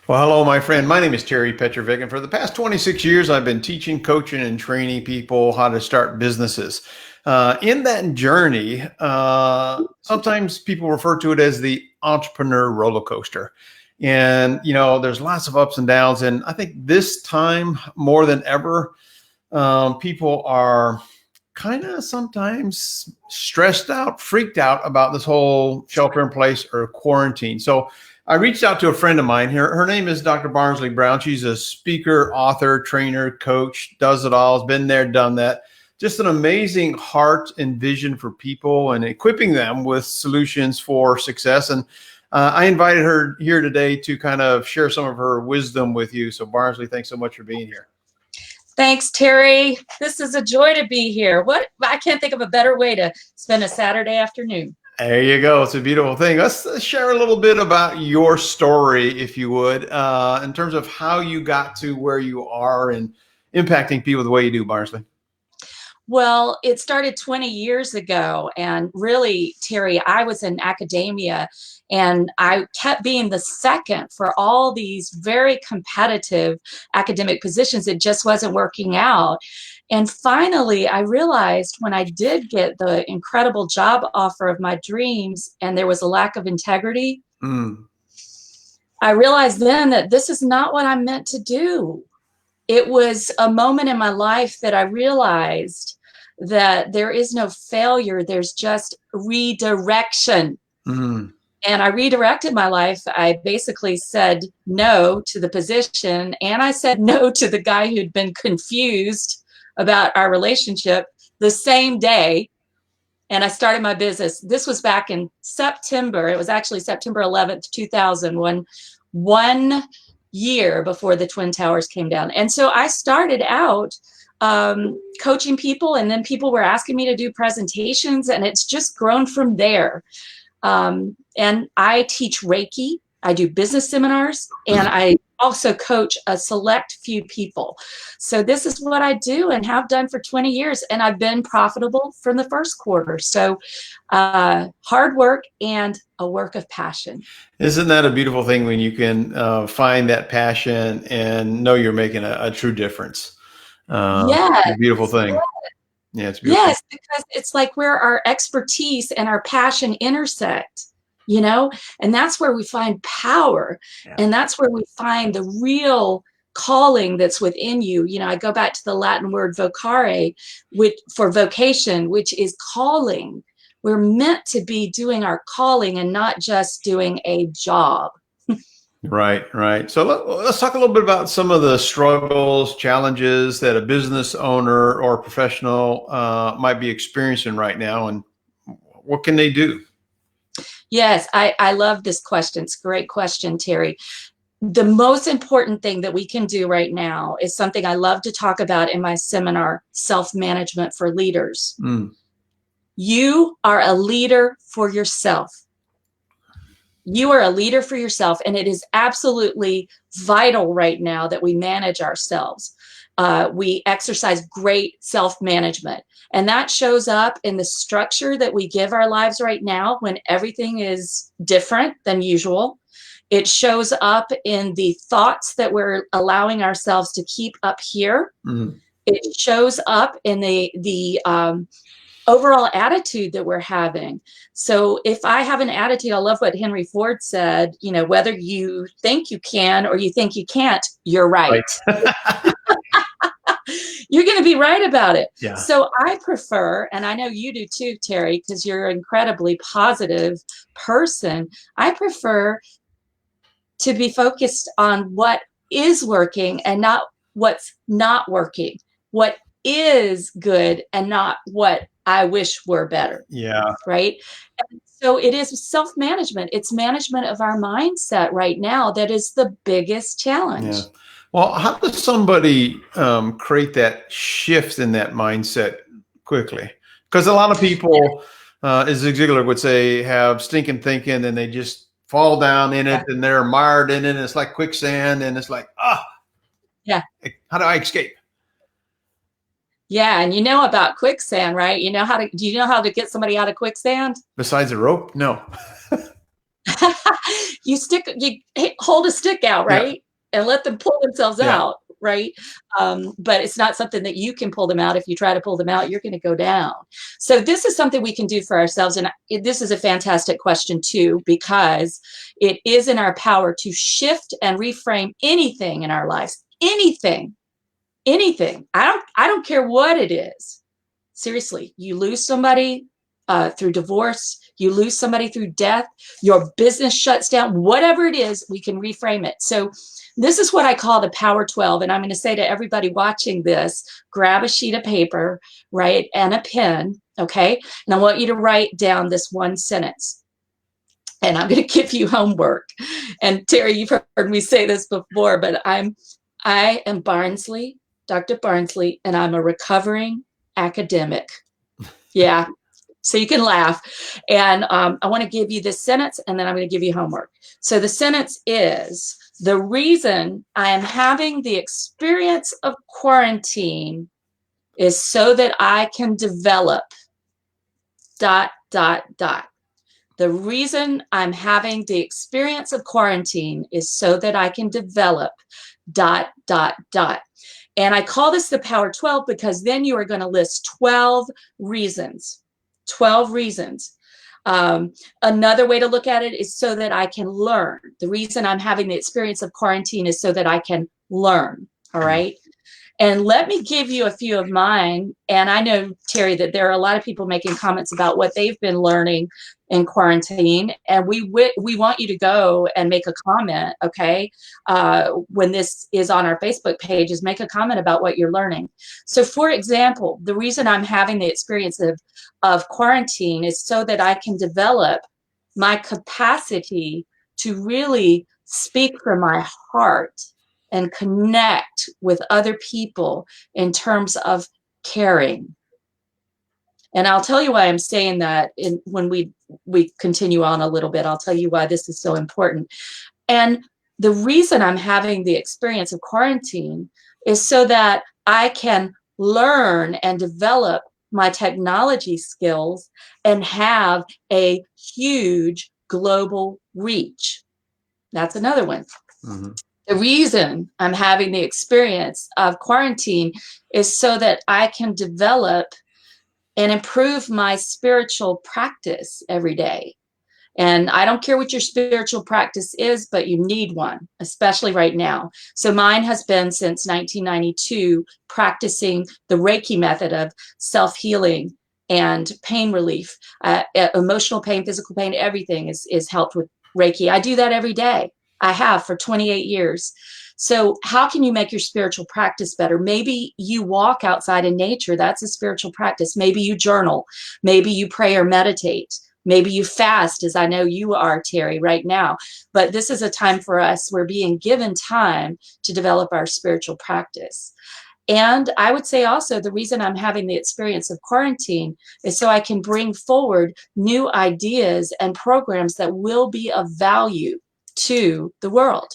Well, hello, my friend. My name is Terry Petrovic, and for the past 26 years, I've been teaching, coaching, and training people how to start businesses. In that journey, sometimes people refer to it as the entrepreneur roller coaster. And, there's lots of ups and downs. And I think this time more than ever, people are kind of sometimes stressed out, freaked out about this whole shelter in place or quarantine. So I reached out to a friend of mine here. Her name is Dr. Barnsley Brown. She's a speaker, author, trainer, coach, does it all, has been there, done that. Just an amazing heart and vision for people and equipping them with solutions for success. And I invited her here today to kind of share some of her wisdom with you. So Barnsley, thanks so much for being here. Thanks, Terry. This is a joy to be here. I can't think of a better way to spend a Saturday afternoon. There you go. It's a beautiful thing. Let's share a little bit about your story, if you would, in terms of how you got to where you are and impacting people the way you do, Barnsley. Well, it started 20 years ago. And really, Terry, I was in academia and I kept being the second for all these very competitive academic positions. It just wasn't working out. And finally, I realized when I did get the incredible job offer of my dreams and there was a lack of integrity, I realized then that this is not what I'm meant to do. It was a moment in my life that I realized that there is no failure. There's just redirection. And I redirected my life. I basically said no to the position, and I said no to the guy who'd been confused about our relationship the same day. And I started my business. This was back in September. It was actually September 11th, 2001, 1 year before the Twin Towers came down. And so I started out coaching people, and then people were asking me to do presentations, and it's just grown from there. And I teach Reiki, I do business seminars, and I also coach a select few people. So this is what I do and have done for 20 years, and I've been profitable from the first quarter. So hard work and a work of passion. Isn't that a beautiful thing when you can find that passion and know you're making a true difference? Yes. It's a beautiful thing. Yeah, it's beautiful. Yes, because it's like where our expertise and our passion intersect, and that's where we find power. Yeah. And that's where we find the real calling that's within you. I go back to the Latin word vocare, which for vocation, which is calling. We're meant to be doing our calling and not just doing a job. Right. So let's talk a little bit about some of the struggles, challenges that a business owner or professional might be experiencing right now, and what can they do? Yes, I love this question. It's a great question, Terry. The most important thing that we can do right now is something I love to talk about in my seminar, Self-Management for Leaders. You are a leader for yourself. You are a leader for yourself, and it is absolutely vital right now that we manage ourselves. We exercise great self-management, and that shows up in the structure that we give our lives right now when everything is different than usual. It shows up in the thoughts that we're allowing ourselves to keep up here. It shows up in the overall attitude that we're having. So if I have an attitude, I love what Henry Ford said, whether you think you can or you think you can't, you're right. You're going to be right about it. Yeah. So I prefer, and I know you do too, Terry, because you're an incredibly positive person. I prefer to be focused on what is working and not what's not working. What is good and not what I wish were better. Yeah. Right. And so it is self-management. It's management of our mindset right now that is the biggest challenge. Yeah. Well, how does somebody create that shift in that mindset quickly? Because a lot of people, as Zig Ziglar would say, have stinking thinking and they just fall down in it and they're mired in it. And it's like quicksand and it's like, yeah, how do I escape? Yeah, and you know about quicksand, right? Do you know how to get somebody out of quicksand? Besides a rope? No. you hold a stick out, right? And let them pull themselves out, right? But it's not something that you can pull them out. If you try to pull them out, you're going to go down. So this is something we can do for ourselves. And this is a fantastic question too, because it is in our power to shift and reframe anything in our lives. Anything. I don't care what it is. Seriously, you lose somebody through divorce, you lose somebody through death, your business shuts down, whatever it is, we can reframe it. So this is what I call the Power 12. And I'm going to say to everybody watching this, grab a sheet of paper, right, and a pen, okay? And I want you to write down this one sentence. And I'm going to give you homework. And Terry, you've heard me say this before, but I am Barnsley, Dr. Barnsley, and I'm a recovering academic. Yeah. So you can laugh. And I want to give you this sentence, and then I'm going to give you homework. So the sentence is, the reason I am having the experience of quarantine is so that I can develop ... The reason I'm having the experience of quarantine is so that I can develop ... And I call this the Power 12 because then you are going to list 12 reasons. 12 reasons. Another way to look at it is so that I can learn. The reason I'm having the experience of quarantine is so that I can learn. All right. And let me give you a few of mine. And I know, Terry, that there are a lot of people making comments about what they've been learning in quarantine. And we want you to go and make a comment, okay? When this is on our Facebook page, is make a comment about what you're learning. So, for example, the reason I'm having the experience of quarantine is so that I can develop my capacity to really speak from my heart and connect with other people in terms of caring. And I'll tell you why I'm saying that when we continue on a little bit. I'll tell you why this is so important. And the reason I'm having the experience of quarantine is so that I can learn and develop my technology skills and have a huge global reach. That's another one. Mm-hmm. The reason I'm having the experience of quarantine is so that I can develop and improve my spiritual practice every day. And I don't care what your spiritual practice is, but you need one, especially right now. So mine has been since 1992 practicing the Reiki method of self-healing and pain relief. Emotional pain, physical pain, everything is helped with Reiki. I do that every day. I have for 28 years. So how can you make your spiritual practice better? Maybe you walk outside in nature. That's a spiritual practice. Maybe you journal. Maybe you pray or meditate. Maybe you fast, as I know you are, Terry, right now. But this is a time for us. We're being given time to develop our spiritual practice. And I would say also the reason I'm having the experience of quarantine is so I can bring forward new ideas and programs that will be of value to the world.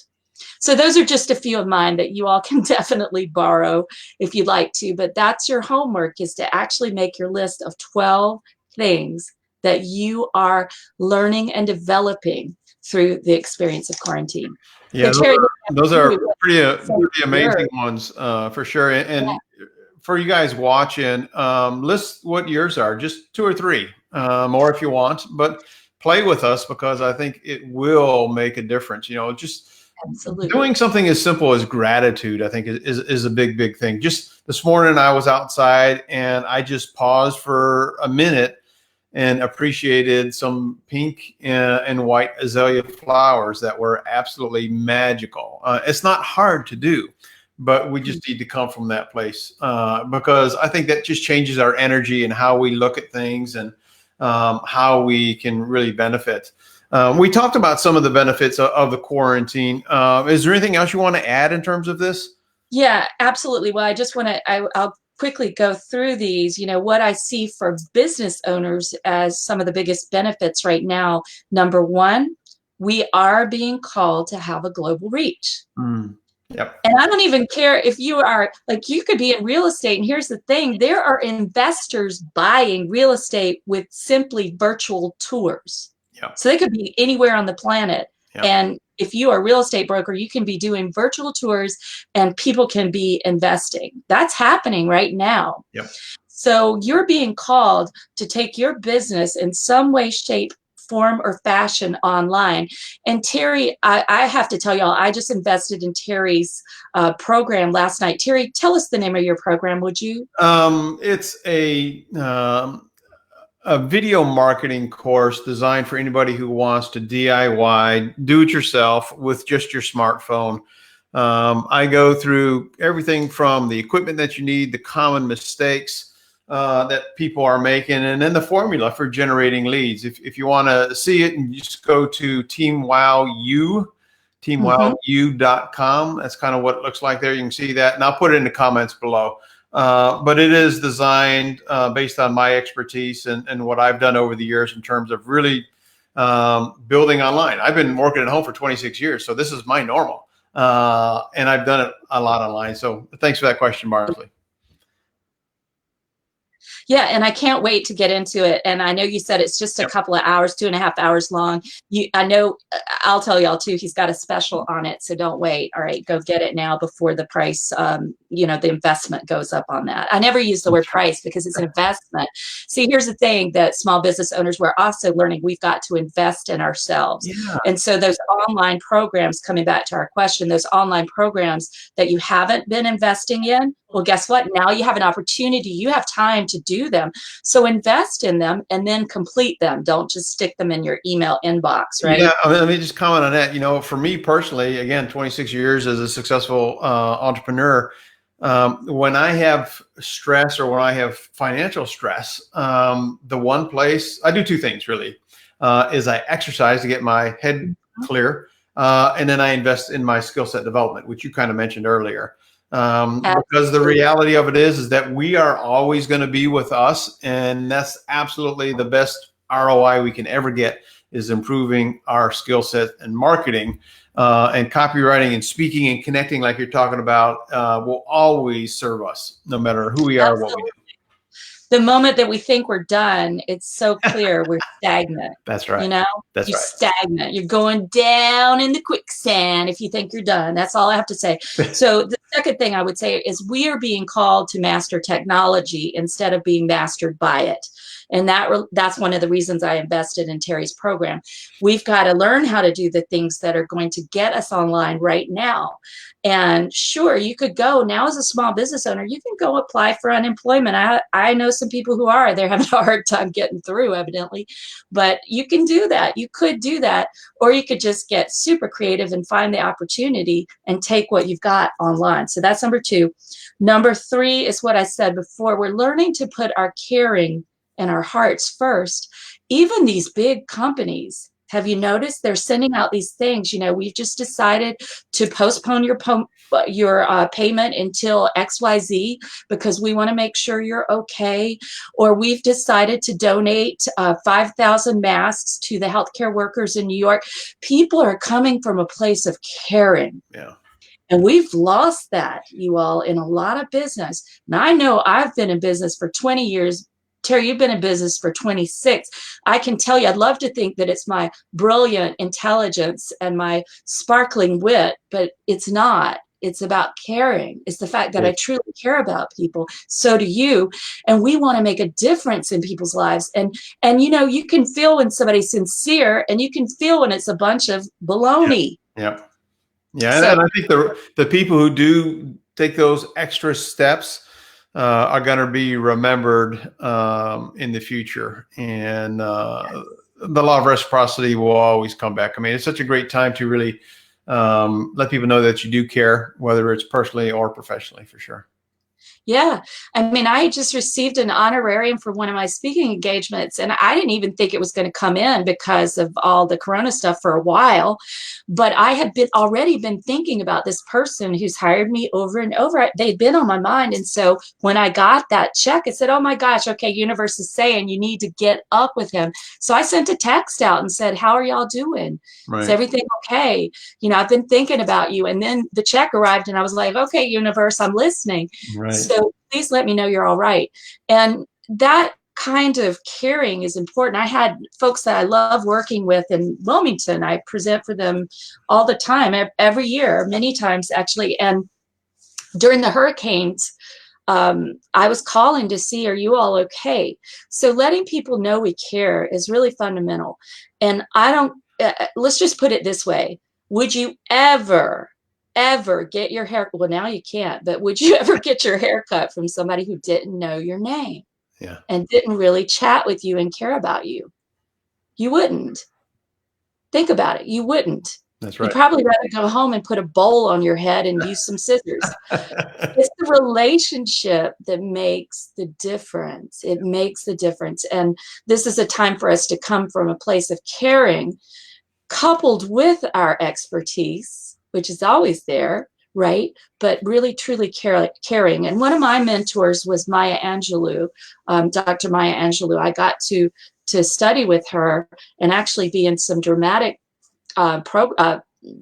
So those are just a few of mine that you all can definitely borrow if you'd like to. But that's your homework, is to actually make your list of 12 things that you are learning and developing through the experience of quarantine. Yeah, so Terry, those are pretty amazing ones for sure. And for you guys watching, list what yours are, just 2 or 3, more if you want, but play with us because I think it will make a difference. You know, just absolutely doing something as simple as gratitude, I think is a big thing. Just this morning I was outside and I just paused for a minute and appreciated some pink and white azalea flowers that were absolutely magical. It's not hard to do, but we just need to come from that place because I think that just changes our energy and how we look at things and how we can really benefit. We talked about some of the benefits of the quarantine. Is there anything else you want to add in terms of this? Yeah, absolutely. Well, I just want to, I'll quickly go through these. You know, what I see for business owners as some of the biggest benefits right now. Number one, we are being called to have a global reach. Yep. And I don't even care if you are, like, you could be in real estate. And here's the thing, there are investors buying real estate with simply virtual tours. Yep. So they could be anywhere on the planet Yeah. And if you are a real estate broker, you can be doing virtual tours and people can be investing. That's happening right now. Yep. So you're being called to take your business in some way, shape, form, or fashion online. And Terry, I have to tell y'all, I just invested in Terry's program last night. Terry, tell us the name of your program, would you? It's a video marketing course designed for anybody who wants to DIY, do it yourself with just your smartphone. I go through everything from the equipment that you need, the common mistakes that people are making, and then the formula for generating leads. If you want to see it, and you just go to teamwowu.com. That's kind of what it looks like there. You can see that, and I'll put it in the comments below. But it is designed based on my expertise and what I've done over the years in terms of really building online. I've been working at home for 26 years, so this is my normal. And I've done it a lot online. So thanks for that question, Marsley. Yeah, and I can't wait to get into it. And I know you said it's just a couple of hours, 2.5 hours long. I know, I'll tell y'all too, he's got a special on it, so don't wait. All right, go get it now before the price, the investment goes up on that. I never use the word price because it's an investment. See, here's the thing that small business owners, we're also learning we've got to invest in ourselves. Yeah. And so those online programs, coming back to our question, those online programs that you haven't been investing in, well, guess what? Now you have an opportunity. You have time to do them. So invest in them and then complete them. Don't just stick them in your email inbox, right? Yeah, let me just comment on that. For me personally, again, 26 years as a successful entrepreneur, when I have stress or when I have financial stress, the one place I do two things really is I exercise to get my head clear, and then I invest in my skill set development, which you kind of mentioned earlier. Because the reality of it is that we are always going to be with us, and that's absolutely the best ROI we can ever get is improving our skill set and marketing, and copywriting and speaking and connecting like you're talking about will always serve us no matter who we are, or what we do. The moment that we think we're done, it's so clear we're stagnant. That's right. That's you're right. stagnant. You're going down in the quicksand if you think you're done. That's all I have to say. So the second thing I would say is we are being called to master technology instead of being mastered by it. And that's one of the reasons I invested in Terry's program. We've got to learn how to do the things that are going to get us online right now. And sure, you could go now as a small business owner, you can go apply for unemployment. I know some people who are, they're having a hard time getting through, evidently, but you can do that. You could do that, or you could just get super creative and find the opportunity and take what you've got online. So that's number 2. Number 3 is what I said before. We're learning to put our caring and our hearts first. Even these big companies, have you noticed they're sending out these things? We've just decided to postpone your payment until XYZ because we want to make sure you're okay. Or we've decided to donate 5,000 masks to the healthcare workers in New York. People are coming from a place of caring. Yeah. And we've lost that, you all, in a lot of business. Now, I know I've been in business for 20 years. Terry, you've been in business for 26. I can tell you, I'd love to think that it's my brilliant intelligence and my sparkling wit, but it's not. It's about caring. It's the fact that I truly care about people. So do you. And we want to make a difference in people's lives. And you can feel when somebody's sincere, and you can feel when it's a bunch of baloney. Yeah. Yeah. And I think the people who do take those extra steps are going to be remembered in the future. And the law of reciprocity will always come back. I mean, it's such a great time to really let people know that you do care, whether it's personally or professionally, for sure. Yeah. I mean, I just received an honorarium for one of my speaking engagements, and I didn't even think it was going to come in because of all the Corona stuff for a while. But I had already been thinking about this person who's hired me over and over. They'd been on my mind. And so when I got that check, I said, oh my gosh, okay, universe is saying you need to get up with him. So I sent a text out and said, how are y'all doing? Right. Is everything okay? I've been thinking about you. And then the check arrived and I was like, okay, universe, I'm listening. Right. So please let me know you're all right. And that kind of caring is important. I had folks that I love working with in Wilmington. I present for them all the time, every year, many times actually. And during the hurricanes, I was calling to see, are you all okay? So letting people know we care is really fundamental. And I don't, let's just put it this way. Would you ever get your hair? Well, now you can't, but would you ever get your hair cut from somebody who didn't know your name and didn't really chat with you and care about you? You wouldn't. Think about it. You wouldn't. That's right. You'd probably rather go home and put a bowl on your head and use some scissors. It's the relationship that makes the difference. It makes the difference. And this is a time for us to come from a place of caring, coupled with our expertise, which is always there, right? But really, truly caring. And one of my mentors was Maya Angelou, Dr. Maya Angelou. I got to study with her and actually be in some dramatic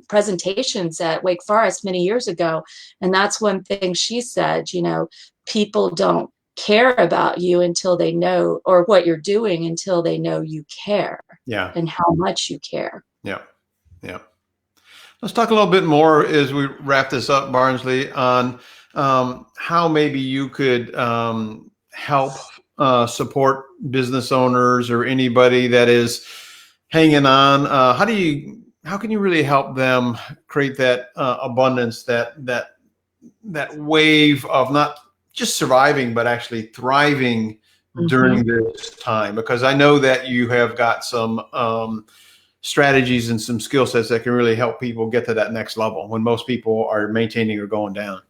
presentations at Wake Forest many years ago. And that's one thing she said, you know, people don't care about you until they know, or what you're doing until they know you care. Yeah. And how much you care. Yeah. Yeah. Let's talk a little bit more as we wrap this up, Barnsley, on how maybe you could help support business owners or anybody that is hanging on. How can you really help them create that abundance, that wave of not just surviving, but actually thriving during this time? Because I know that you have got some strategies and some skill sets that can really help people get to that next level when most people are maintaining or going down.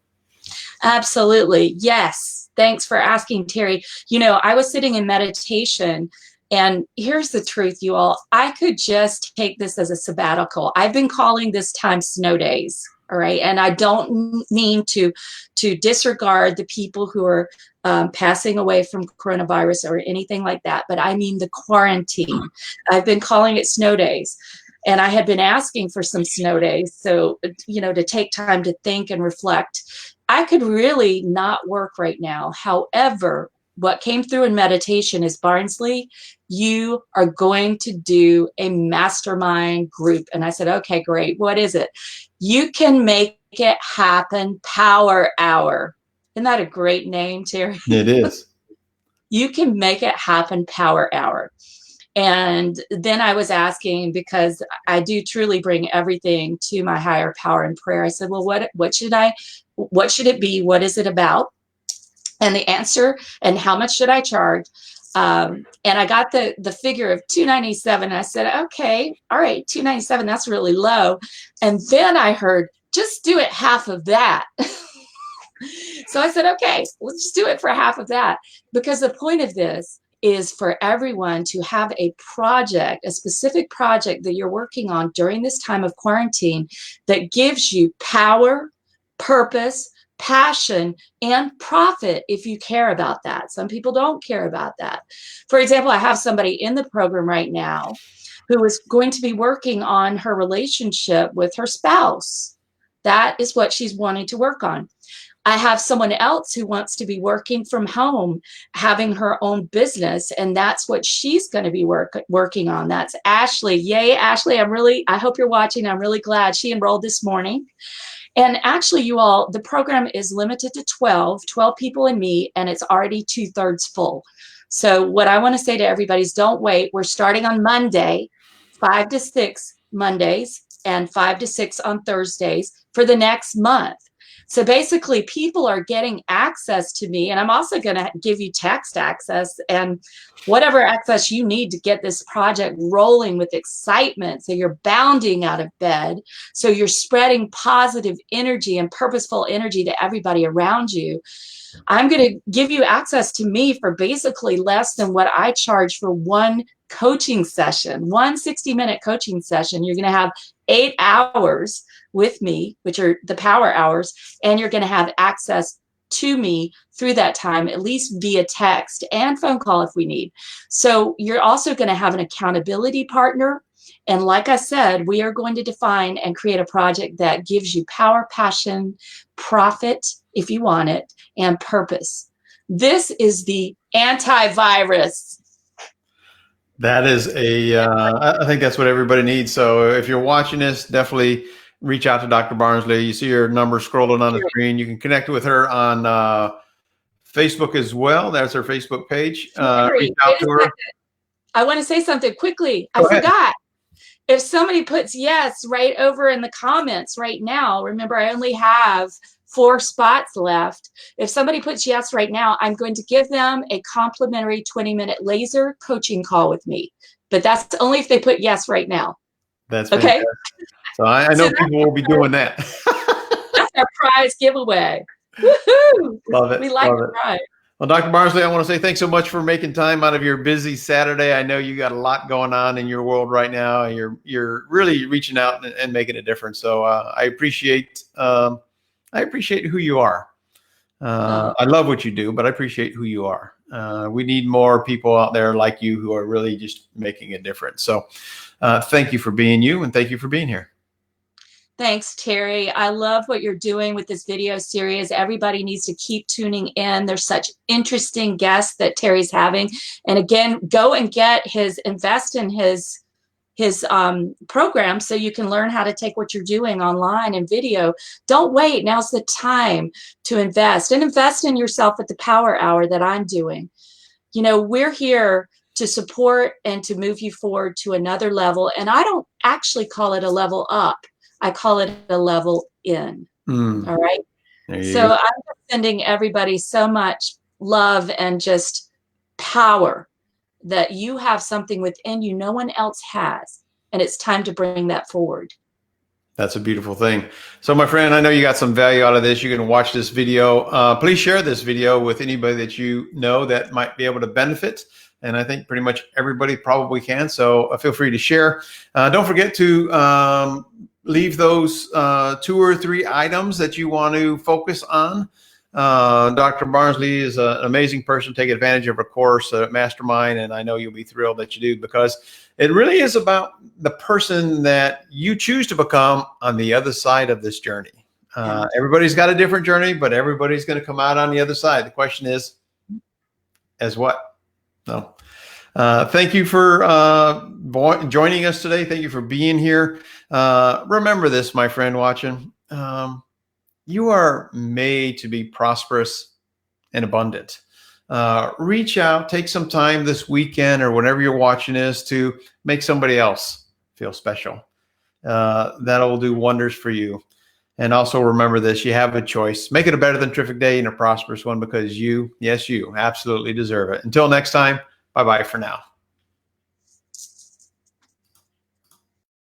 Absolutely. Yes. Thanks for asking, Terry. You know, I was sitting in meditation, and here's the truth, you all. I could just take this as a sabbatical. I've been calling this time snow days. All right. And I don't mean to disregard the people who are passing away from coronavirus or anything like that, but I mean the quarantine. I've been calling it snow days. And I had been asking for some snow days. So, you know, to take time to think and reflect. I could really not work right now. However, what came through in meditation is, Barnsley, you are going to do a mastermind group. And I said, okay, great. What is it? You can make it happen power hour. Isn't that a great name, Terry? It is. You can make it happen power hour. And then I was asking, because I do truly bring everything to my higher power in prayer. I said, well, what should it be? What is it about? And the answer, and how much should I charge? And I got the figure of $297. I said, okay, all right, $297, that's really low. And then I heard, just do it half of that. So I said, okay, we'll just do it for half of that. Because the point of this is for everyone to have a project, a specific project that you're working on during this time of quarantine that gives you power, purpose, passion, and profit if you care about that. Some people don't care about that. For example, I have somebody in the program right now who is going to be working on her relationship with her spouse. That is what she's wanting to work on. I have someone else who wants to be working from home, having her own business, and that's what she's going to be working on. That's Ashley. Yay, Ashley. I hope you're watching. I'm really glad she enrolled this morning. And actually, you all, the program is limited to 12 people and me, and it's already 2/3 full. So what I want to say to everybody is, don't wait. We're starting on Monday, 5 to 6 Mondays, and 5 to 6 on Thursdays for the next month. So basically, people are getting access to me, and I'm also going to give you text access and whatever access you need to get this project rolling with excitement. So you're bounding out of bed. So you're spreading positive energy and purposeful energy to everybody around you. I'm going to give you access to me for basically less than what I charge for one coaching session, one 60-minute coaching session. You're going to have 8 hours with me, which are the power hours, and you're going to have access to me through that time, at least via text and phone call if we need. So you're also going to have an accountability partner. And like I said, we are going to define and create a project that gives you power, passion, profit, if you want it, and purpose. This is the antivirus. That is I think that's what everybody needs. So if you're watching this, definitely reach out to Dr. Barnsley. You see her number scrolling on the screen. You can connect with her on Facebook as well. That's her Facebook page. Reach out to her. I want to say something quickly. Go I ahead. forgot. If somebody puts yes right over in the comments right now, remember I only have 4 spots left. If somebody puts yes right now, I'm going to give them a complimentary 20-minute laser coaching call with me. But that's only if they put yes right now. That's okay. Fantastic. So I know people will be doing that. That's our prize giveaway. Woohoo! Love it. We like Love the prize. Well, Dr. Barnsley, I want to say thanks so much for making time out of your busy Saturday. I know you got a lot going on in your world right now. You're really reaching out and making a difference. So I appreciate who you are. I love what you do, but I appreciate who you are. We need more people out there like you who are really just making a difference. So thank you for being you, and thank you for being here. Thanks, Terry. I love what you're doing with this video series. Everybody needs to keep tuning in. There's such interesting guests that Terry's having. And again, go and invest in his program so you can learn how to take what you're doing online and video. Don't wait. Now's the time to invest, and invest in yourself at the Power Hour that I'm doing. You know, we're here to support and to move you forward to another level. And I don't actually call it a level up. I call it a level in. All right. So I'm just sending everybody so much love and just power that you have something within you no one else has. And it's time to bring that forward. That's a beautiful thing. So my friend, I know you got some value out of this. You can watch this video. Please share this video with anybody that you know that might be able to benefit. And I think pretty much everybody probably can. So feel free to share. Don't forget to leave those 2 or 3 items that you want to focus on. Dr. Barnsley is an amazing person. Take advantage of her course, Mastermind, and I know you'll be thrilled that you do, because it really is about the person that you choose to become on the other side of this journey. Everybody's got a different journey, but everybody's going to come out on the other side. The question is, as what? No. Thank you for joining us today. Thank you for being here. Remember this, my friend watching. You are made to be prosperous and abundant. Reach out, take some time this weekend or whenever you're watching this to make somebody else feel special. That'll do wonders for you. And also remember this, you have a choice. Make it a better than terrific day and a prosperous one, because you, yes, you absolutely deserve it. Until next time, bye-bye for now.